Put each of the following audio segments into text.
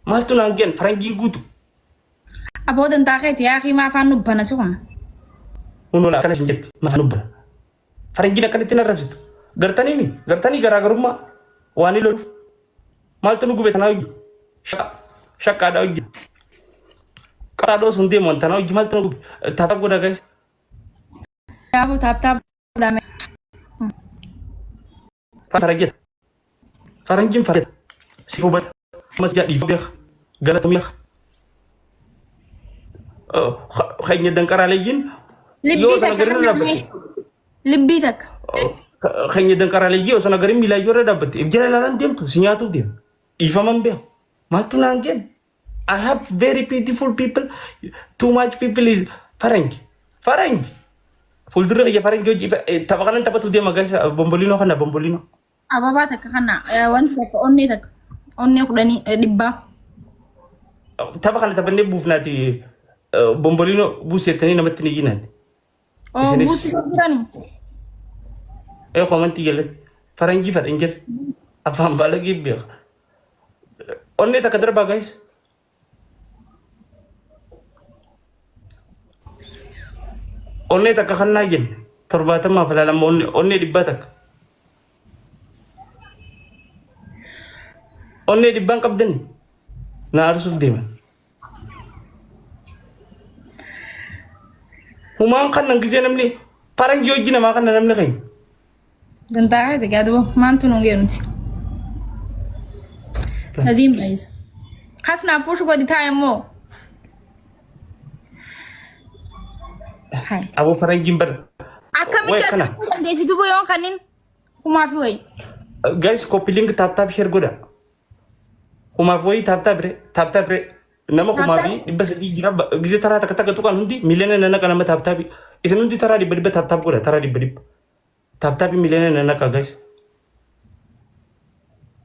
Maaltu naan geen faranjiin guutu. Aboodan taaqeeti yaa akhi maa afaan nubbana si kuma. Unola akkana hin jettu maa nubbana. Faranjiin akkanatti na rabsitu. Gartanii garaagarummaa waan ilaaluuf. Maaltu nu gube tanaa hojii? Shakkaadhaa hojii. Qaxaadhoo sun deemuun tanaa hojii maaltu nu gube? Taaphaa godha guys. Yaaboo taaptaa godhame. Farajeta. Faranjiin farajeta. Si hubata. Mas jadi beex galatu meex. Xëy na danqaraa léegi. Yoo sana gari na dhaabbatte. Libbii takka. Xëy na danqaraa léegi yoo sana gari miilaa yoo dhaabbatte. Jala laalaan deemtu si nyaatuuf deemu. Ifaman beeku. Maaltu naan geen? I have very beautiful people. Too much people is faranji. Faranji. Fuuldura kiyya faranji hojii tapha kanan taphatu deema guys bombolino kana bombolino. Ababaa takka kana wanti takka onnee takka. Onnee kudhanii dhibbaa. Tapha kana taphannee buufnaati bombolino buusettanii namatti ni ginaati. Oh buusii jiranii. Komantii jalatti faranjii fadhan jira. Afaan balagii beeka. Onnee takka darbaa guys. Onnee takka kannaa jenne 70 falaalama onnee dhibbaa takka. Onnee dhibbaan qabdani na arsuuf deeman. Humaan kan nan gizee namni faranjii hojii namaa kan namni keenya. Dantaa'ee ta'e gaaduma maantu nu geenuti. Sadiin baay'isa. Kasnaa puush godhi taa'e immoo. Abu faranjiin bara. Akkamitti as dandeessitu boyoon kanin humaa fi wayi. Guys copy link tap share godha. Humaa fi wayi tap bire. Nama humaa fi dhibba sadii jira gizee taraa takka tuqaan hundi miliyoona nana kana nama tap. Isin hundi taraa dhibba tap godha taraa dhibba. Tap miliyoona nana ka guys.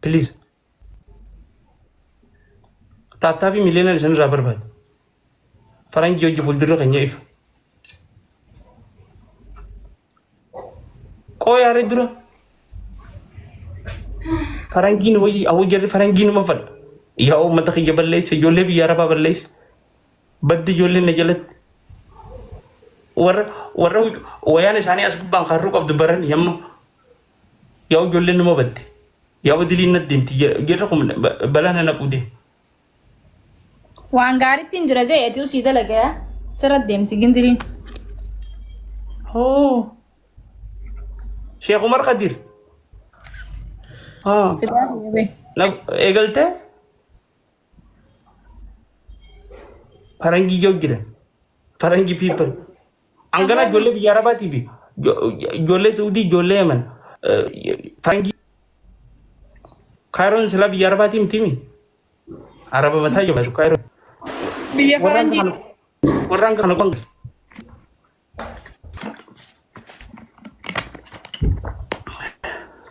Please. Tap miliyoona isin irraa barbaada. Faranjii hojii fuuldura keenya ifa. Oh ya redura. Farangiin wayii awwa jarri farangiin ma fadha. Yaa uummata kiyya balleessa ijoollee biyya arabaa balleessa. Baddi ijoollee na jalatti. Warra wayaan isaanii as gubbaan karruu qabdu baran yamma. Yaa ijoollee nama badde. Yaa badiliin na deemti jirra kun balaa na naqudee. Waan gaariitti hin jira ta'eetu sii dalagaa sirra deemti gindiriin. Oh. Sheikh Umar Khadir. Egalte? Farangi jira. Farangi people. Angana jolle biyya Arabaa TV. Jolle Saudi, jolle Yemen. Farangi. Kairon sila biyya Arabaa timi. Araba mataa jaba Kairon. Biyya Farangi. Warang kana bang.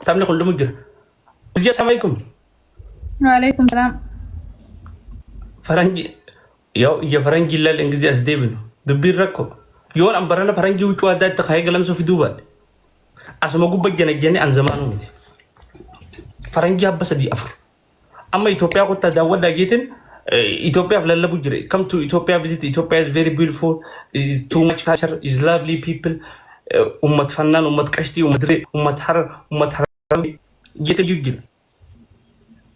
Tamne kullu mujur. Assalamualaikum. Waalaikumsalam. Farangi ya farangi lal Inggris as debin. Dubbir rakko. Yoon ambarana farangi wucu adat takhay galam so fi Dubai. Asma gubba jene an zamanu miti. Farangi abba sadi afur. Amma Ethiopia ko ta dawada gitin Ethiopia lallabu jire. Come to Ethiopia, visit Ethiopia is very beautiful. Is too much culture, is lovely people. Ummat fannan, ummat kashti, ummat har جيت الجوجل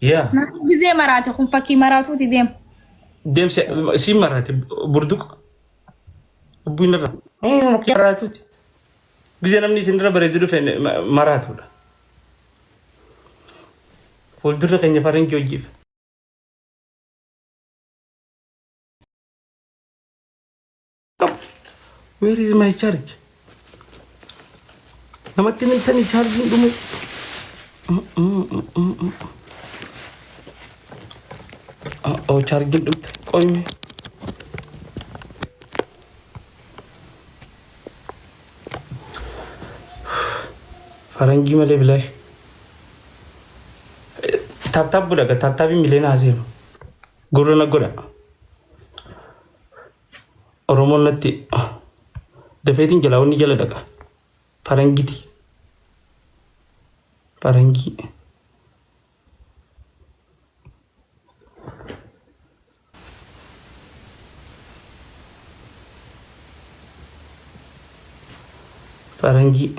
يا زي مراتي خم فكي مراتو تديم ديم سي مراتي بردوك بوينرا مراتو بيجي نمني سندرا بريدرو فين مراتو فولدر كان يفارن جوجيف Where is my charge? Namatin tani charging dumo. Oh, charging dut. Oi me. Farangi male bilash. Tap buda ka tap bi milena azir. Guru na gura. Oromon natti. Dafetin jalawni jala daga. Farangiti. Farangi. Farangi.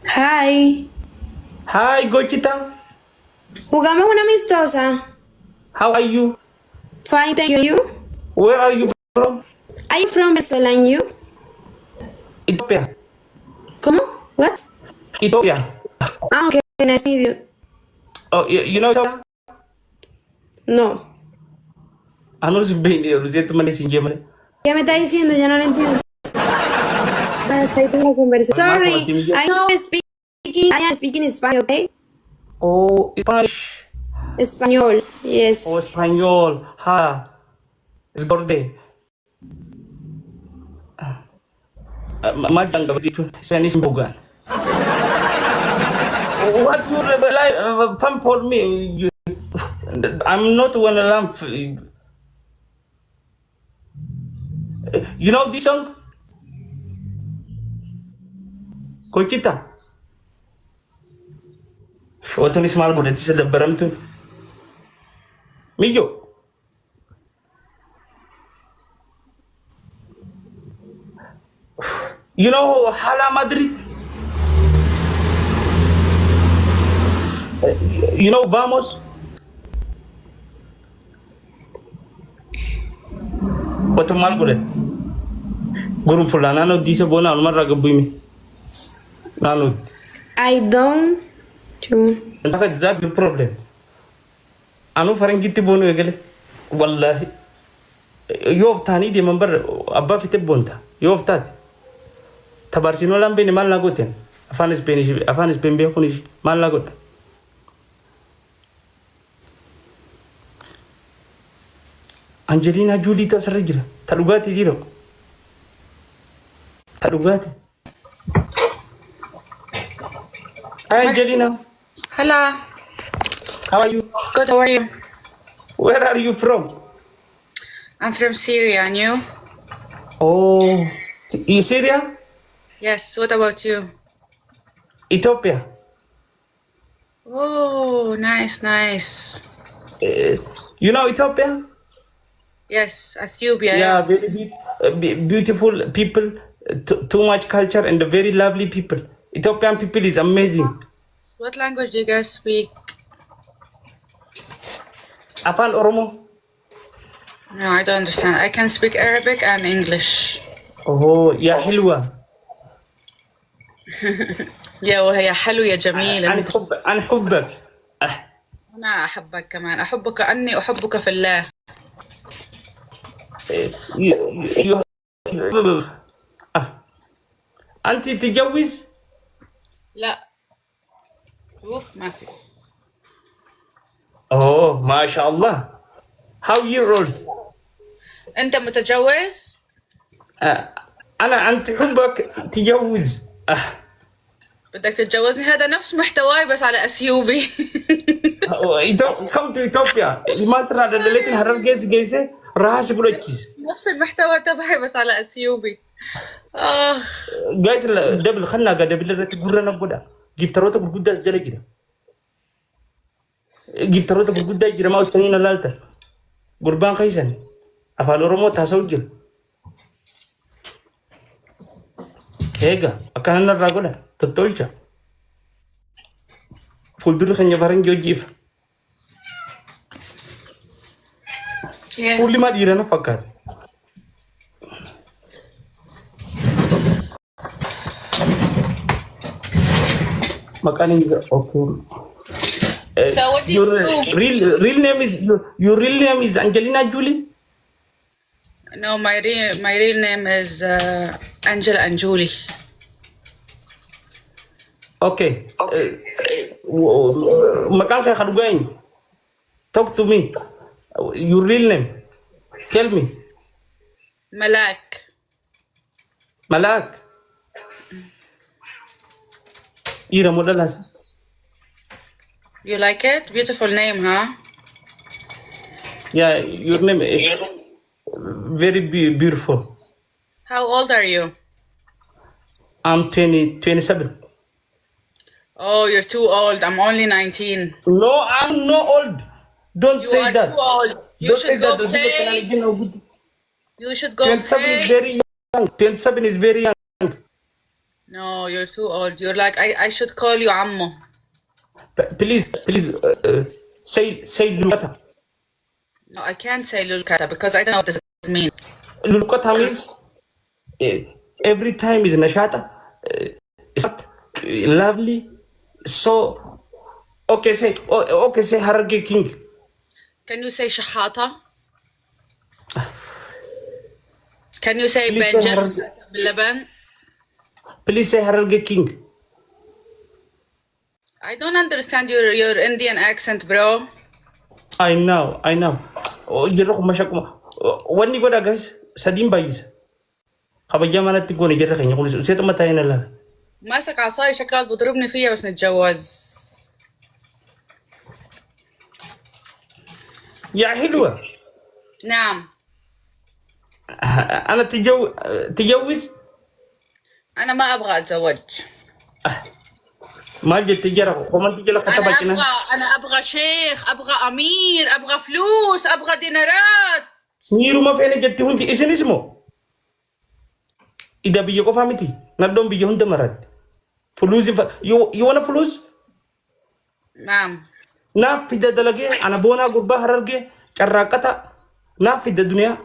Hi. Hi, Gochita. Jugamos una amistosa. How are you? Fine, thank you. Where are you from? Are you from Venezuela and you? Ethiopia. ¿Cómo? What? Ethiopia. Ah, okay. Nice to meet you. Oh, you know Ethiopia? No. I know it's been there. Rosette Manis in Germany. ¿Qué me está diciendo? Ya no lo entiendo. Hasta ahí tengo la conversación. Sorry, I am speaking Spanish, okay? Oh, Spanish. Español, yes. Oh, Espanol. Ha. Es gorde. Madang Spanish Bogan. What's your fun for me? I'm not one lamp. You know this song? Kochita. What is small good? It's the Baramton. Mijo. You know Hala Madrid? You know Vamos? What a malgulet. Gurum Fulana, no, this is one on Maragabumi. Nano. I don't do. That's the problem. I know Farangiti Bono again. Wallahi. You have Tani, the member above it bonta. You have that. Tabarsino Lambe Malagoten. A fan is Spanish, a fan is Pembe Malagot. Angelina Julita Sarajira. Tarugati Diro. Tarugati. Hi, Angelina. Hello. How are you? Good, how are you? Where are you from? I'm from Syria, and you? Oh, you Syria? Yes, what about you? Ethiopia. Oh, nice. You know Ethiopia? Yes, Ethiopia. Yeah, very beautiful people, too much culture, and very lovely people. Ethiopian people is amazing. What language do you guys speak? Afan Oromo. No, I don't understand. I can speak Arabic and English. Oh, ya حلوة. يا وهي حلو يا جميل. أنا حبك. أنا أحبك كمان. أحبك كأني أحبك في الله. أنت تتجوز؟ لا. شوف ما في. Oh, ما شاء الله. How year old? أنت متجوز؟ أنت حبك تجوز. بدك تتجوزني؟ هذا نفس محتواي بس على أثيوبي. Come to Ethiopia. ما ترى على الليل هرب جيسة راس فلوتشيز. نفس المحتوى تبعي بس على أثيوبي. جايز دبل خلنا قدبل لا تقولنا بودا. جبت روتك بودا سجل كده. جبت روتك بودا كده ما أستنينا لالته. قربان خيسان. أفعل رومو تاسوجل. هيجا أكان الرجولة تطولش. فولدر خنيا بارن جوجيف. Yes. فولي ما ديرنا فقط. Makani okay. So what do you do? Real name is your real name is Angelina Jolie? No, my real name is Angela and Julie. Okay. Makanka Khadugain. Talk to me. Your real name. Tell me. Malak. Malak. Ira Modalas. You like it? Beautiful name, huh? Yeah, your name is very beautiful. How old are you? I'm 27. Oh, you're too old. I'm only 19. No, I'm not old. Don't You say are that. too old. You Don't say should that. go pray. You should go 27 is pray. very young. 27 is very young. No, you're too old. You're like, I should call you Ammo. Please, say Lulukata. No, I can't say Lulkata because I don't know what this means. Lulukata means every time is nashata. It's not lovely. So okay, say Hararge King. Can you say Shahata? Can you say Please say Benjam? Hararge. Laban? Please say Hararge King. I don't understand your Indian accent, bro. I know. Oh, you look mashakum. When you go to guys, Sadim Bais. Habajamana Tikoni Jerry, you said to Matayana. ماسك عصاي شكلك بتضربني فيها بس نتجوز. يا حلوة. نعم. أنا تجوز؟ أنا ما أبغى أتزوج. ما جت تجرب وما تجي لك أنا أبغى شيخ، أبغى أمير، أبغى فلوس، أبغى دينارات. نيرو ما فينا جت هندي إيش اسمه؟ إذا بيجوا فهمتي ندم بيجوا هند مرات فلوس you want فلوس؟ نعم. نا في دلقة أنا بونا قربا هرقة كراكتا نا في الدنيا.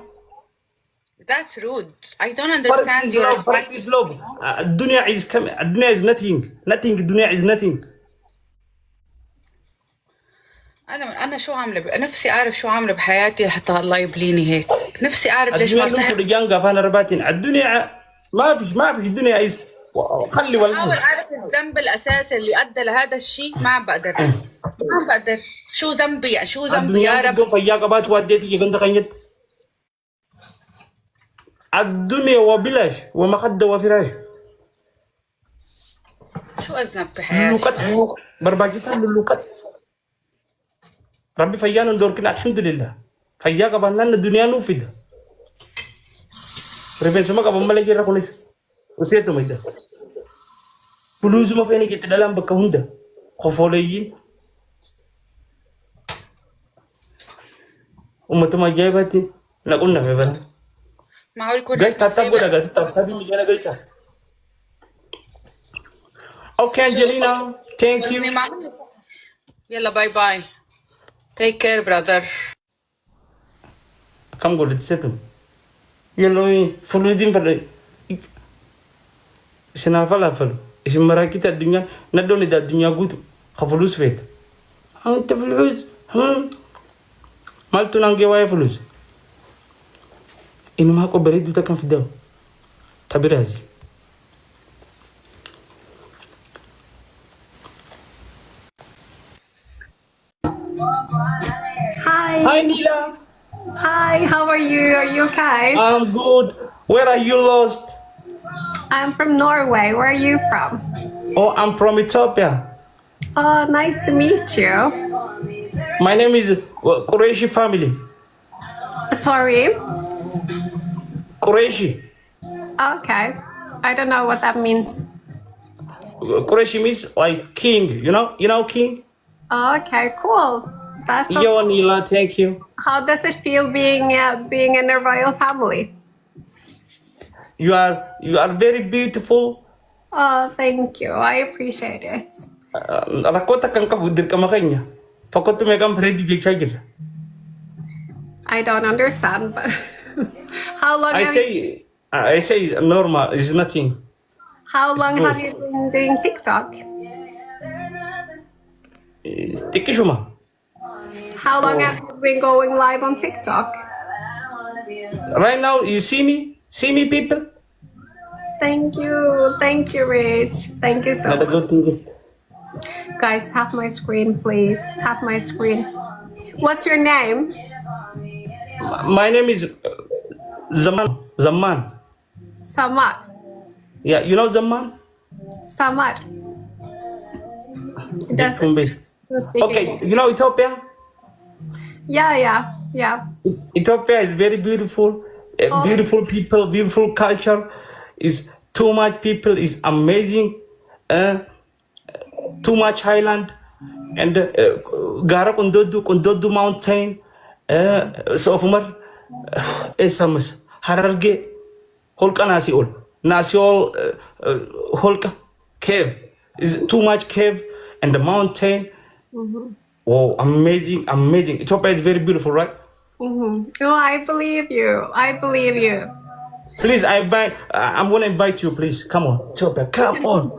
That's rude. I don't understand your. What is love? الدنيا is coming. الدنيا is nothing. الدنيا is nothing. أنا شو عاملة نفسي أعرف شو عاملة بحياتي حتى الله يبليني هيك. نفسي أعرف ليش ما ارتحت. الدنيا ما فيش الدنيا is خلي ولا. أحاول أعرف الذنب الأساسي اللي أدى لهذا الشيء ما بقدر. شو ذنبي شو ذنبي يا رب. الدنيا وبلاش ومخدة وفراش. شو أذنب بحياتي؟ لوكات برباجتها لوكات. ربي فيانا ندور كنا الحمد لله. فياك بنا الدنيا نوفيد. ربنا سماك أبو ملك يركوني. وسيتو ميدا. فلوس ما فيني كده دلهم بكهوندا. خفوليين. ومتما جايباتي نقولنا في بلد. معقول يكون guys tatap gue guys tapi misalnya guys okay Angelina thank you يلا باي باي take care brother kamu gue di situ يلا فلوسين pada senafala falu isim merakita dunia nadoni da dunia gutu khafulus fet anta fulus mal tunange wae fulus إنه ما هو بريد وتكن في الدم تبرازي Hi Nila. Hi, how are you? Are you okay? I'm good. Where are you lost? I'm from Norway. Where are you from? Oh, I'm from Ethiopia. Oh, nice to meet you. My name is Qureshi family. Sorry? Qureshi. Okay. I don't know what that means. Qureshi means like king, you know king? Oh, okay, cool. That's so Yo, Nila, thank you. How does it feel being in a royal family? You are very beautiful. Oh, thank you. I appreciate it. Rakota kang kabudir ka makanya. Pakoto me kang ready big charger. I don't understand, but how long I say normal is nothing. How long have you been doing TikTok? Tikishuma. How long have you been going live on TikTok? Right now, you see me? See me, people? Thank you, Rich. Thank you so much. Guys, tap my screen, please. Tap my screen. What's your name? My name is Zaman. Samad. Yeah, you know Zaman? Samad. Doesn't speak Okay, English. you know Ethiopia? Yeah. Ethiopia is very beautiful. Beautiful people, beautiful culture. Is too much people. Is amazing. Too much island. and Gara Kundodu Mountain, Sofumar, Esamus, Hararge, Holka Nasiol, Nasiol Holka cave is too much cave and the mountain. Wow, amazing, amazing. Ethiopia is very beautiful, right? Oh, I believe you. I believe you. Please, I'm gonna invite you. Please, come on, Ethiopia, come on.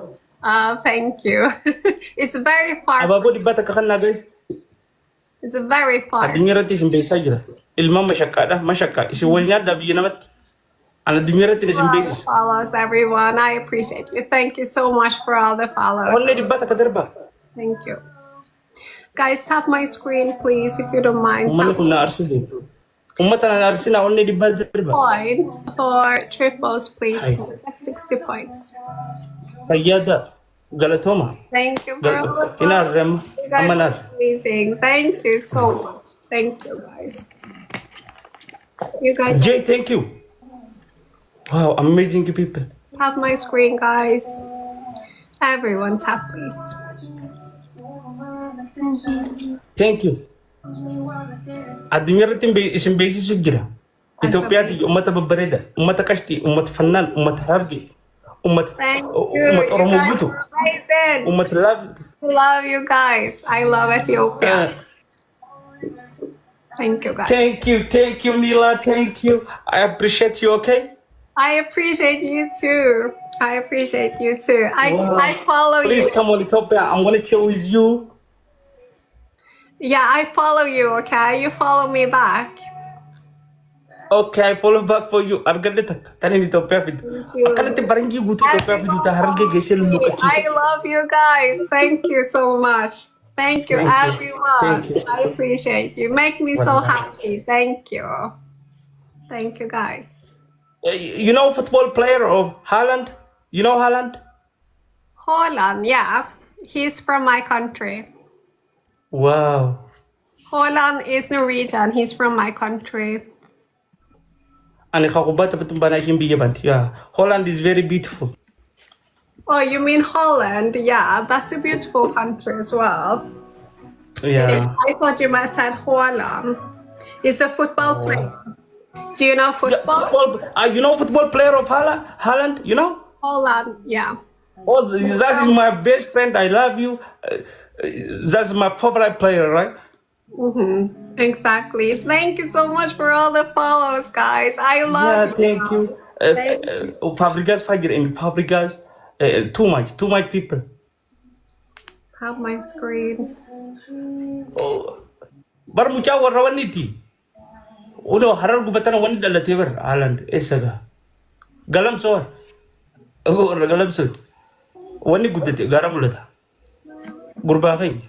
Thank you. It's very far. Ababo di bata kakan lagi. It's very far. Admirati simbesa jira. Ilma mashakka. Isi walnya da biya namat. Ana admirati ni simbesa. Follows everyone. I appreciate you. Thank you so much for all the follows. Only di bata kaderba. Thank you. Guys, tap my screen, please, if you don't mind. Tap points for triples, please. That's 60 points. Thank you, bro. You guys are amazing. Thank you so much. Thank you, guys. You guys. Jay, thank you. Wow, amazing people. Tap my screen, guys. Everyone, tap, please. Thank you. Admiratin isim basis sugira. Ethiopia ti ummata babbareda, ummata kashti, ummata fannan, ummata hargi, ummata oromo gutu. Ummata love you guys. I love Ethiopia. Thank you, guys. Thank you, Nila. Thank you. I appreciate you. Okay. I appreciate you too. I appreciate you too. I follow you. Please come on, Ethiopia. I'm gonna chill with you. Yeah, I follow you, okay? You follow me back. Okay, I follow back for you. Argadetak. Tani Ethiopia fit. Akalate barangi gutu Ethiopia fit ta harge gese luka chisa. I love you guys. Thank you so much. Thank you, everyone. Thank you. I appreciate you. Make me so happy. Thank you. Thank you, guys. You know football player of Holland? You know Holland? Holland, yeah. He's from my country. Wow. Holland is Norwegian. He's from my country. And yeah, Holland is very beautiful. Oh, you mean Holland? Yeah, that's a beautiful country as well. Yeah. I thought you might said Holland. He's a football player. Do you know football? Yeah, you know football player of Holland? You know? Holland, yeah. Oh, that is my best friend. I love you. That's my favorite player, right? Exactly. Thank you so much for all the follows, guys. I love you. Thank you. Fabregas Fagir and Fabregas. Too much people. Have my screen. Oh, Barmucha or Rawaniti. Uno Harar Gubatana one the Tiver Island, Esaga. Galam so. Oh, Galam so. One good Garamulata. Gurbahin.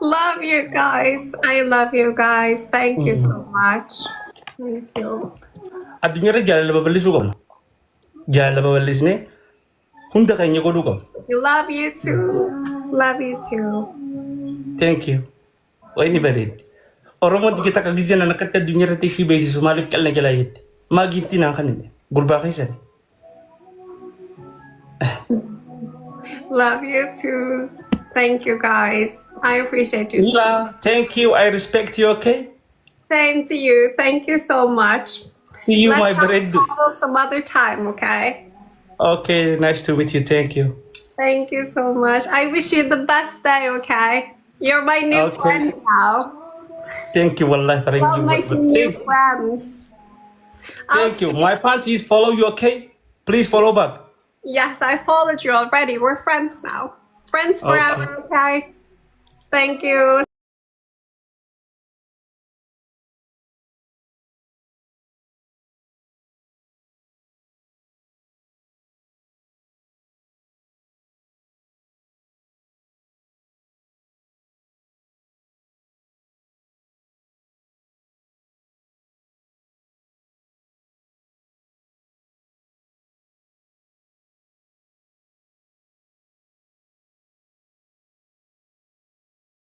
Love you guys. I love you guys. Thank you so much. Thank you. Admira Jalabalisugam. Jalabalisne. Hunda can you go to Love you too. Love you too. Thank you. Anybody. Oromo di kita kagijan na nakata dunyara tishi basis sumalip kal na galayit. Magifti na kanin. Gurbahin. Love you too. Thank you, guys. I appreciate you. Thank you. I respect you, okay? Same to you. Thank you so much. See you, my bread. Some other time, okay? Okay, nice to meet you. Thank you. Thank you so much. I wish you the best day, okay? You're my new friend now. Thank you, Wallahi. Well, making new friends. Thank you. My fans is follow you, okay? Please follow back. Yes, I followed you already. We're friends now. Friends forever, okay? Thank you.